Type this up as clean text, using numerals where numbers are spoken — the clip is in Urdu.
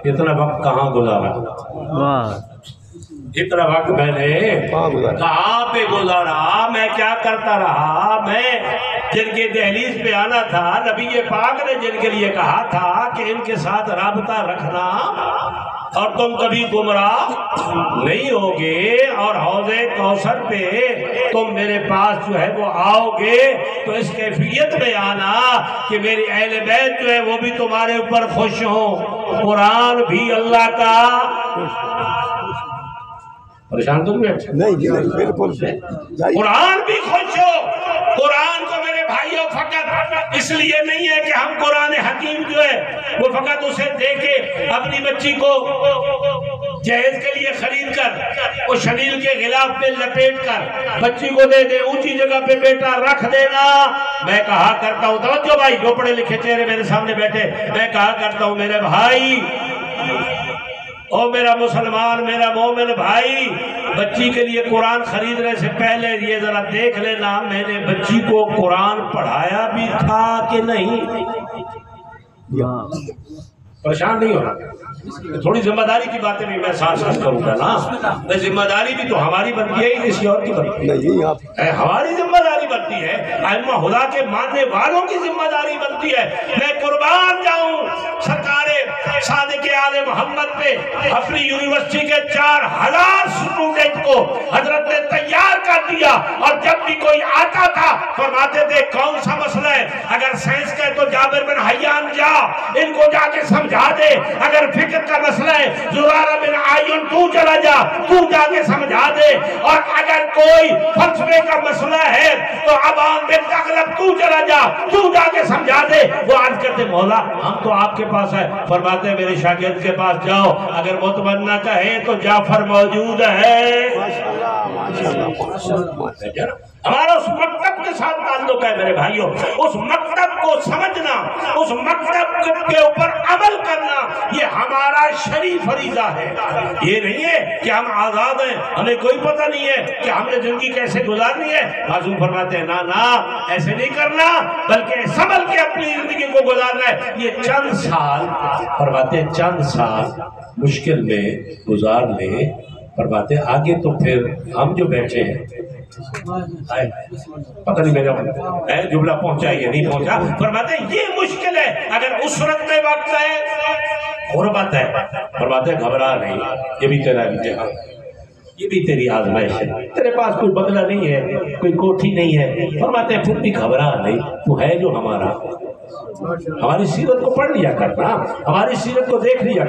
اتنا وقت کہاں گزارا، اتنا وقت میں نے کہاں پہ گزارا، میں کیا کرتا رہا۔ میں جن کے دہلیز پہ آنا تھا، نبی پاک نے جن کے لیے کہا تھا کہ ان کے ساتھ رابطہ رکھنا اور تم کبھی گمراہ نہیں ہوگے، اور حوض کوثر پہ تم میرے پاس جو ہے وہ آؤ گے تو اس کیفیت میں آنا کہ میری اہل بیت جو ہے وہ بھی تمہارے اوپر خوش ہوں۔ قرآن بھی اللہ کا پریشان تم میں نہیں، بالکل قرآن بھی خوش ہو۔ قرآن کو میرے بھائیوں فقط اس لیے نہیں ہے کہ ہم قرآن حکیم جو ہے وہ فقط اسے دیکھے اپنی بچی کو جہیز کے لیے خرید کر وہ شلیل کے غلاف پہ لپیٹ کر بچی کو دے دے، اونچی جگہ پہ بیٹا رکھ دینا۔ میں کہا کرتا ہوں، توجہ بھائی جو پڑھے لکھے چہرے میرے سامنے بیٹھے، میں کہا کرتا ہوں میرے بھائی، او میرا مسلمان، میرا مومن بھائی، بچی کے لیے قرآن خریدنے سے پہلے یہ ذرا دیکھ لینا میں نے بچی کو قرآن پڑھایا بھی تھا کہ نہیں۔ پریشان نہیں ہونا، تھوڑی ذمہ داری کی باتیں بھی میں ساتھ ساتھ کروں گا نا۔ میں ذمہ داری بھی تو ہماری بنتی ہے، کسی اور کی بنتی ہے؟ ہماری ذمہ داری بنتی ہے، ائمہ خدا کے ماننے والوں کی ذمہ داری بنتی ہے۔ میں قربان جاؤں سرکار صادق آل محمد پہ اپنی یونیورسٹی کے 4000 اسٹوڈنٹ کو حضرت نے تیار کر دیا، اور جب بھی کوئی آتا تھا فرماتے تھے کون سا مسئلہ ہے، اگر سائنس کا ہے تو جابر بن حیان جا ان کو جا کے سمجھا دے، اگر فکر کا مسئلہ ہے زرارہ بن عیون تو چلا جا، تو جا کے سمجھا دے، اور اگر کوئی فلسفے کا مسئلہ ہے تو عوام بن تغلب تو چلا جا، تو جا کے سمجھا دے۔ وہ عرض کرتے مولا ہم تو آپ کے پاس ہے، فرماتے میرے شاگرد کے پاس جاؤ، اگر مطمئنہ کہیں تو جعفر موجود ہے۔ ہمارا اس مکتب کے ساتھ تعلق ہے میرے بھائیوں، اس مکتب کو سمجھنا، اس مکتب کے اوپر عمل کرنا، یہ ہمارا شرعی فریضہ ہے۔ یہ نہیں ہے کہ ہم آزاد ہیں، ہمیں کوئی پتہ نہیں ہے کہ ہم نے زندگی کیسے گزارنی ہے۔ معصوم فرماتے ہیں نا ایسے نہیں کرنا، بلکہ سنبھل کے اپنی زندگی کو گزارنا ہے۔ یہ چند سال فرماتے ہیں، چند سال مشکل میں گزار لیں، فرماتے ہیں آگے تو پھر ہم جو بیٹھے ہیں، پتہ نہیں میرا جملہ پہنچا یا نہیں پہنچا، فرماتے ہیں یہ مشکل ہے، اگر اسرت میں وقت ہے، غربت ہے، فرماتے ہیں گھبرا نہیں، یہ بھی تیرا امتحان، یہ بھی تیری آزمائش ہے، تیرے پاس کوئی بنگلہ نہیں ہے، کوئی کوٹھی نہیں ہے، فرماتے ہیں پھر بھی گھبرا نہیں، تو ہے جو ہمارا۔ ہماری سیرت کو پڑھ لیا کرنا، ہماری سیرت کو دیکھ لیا کرنا۔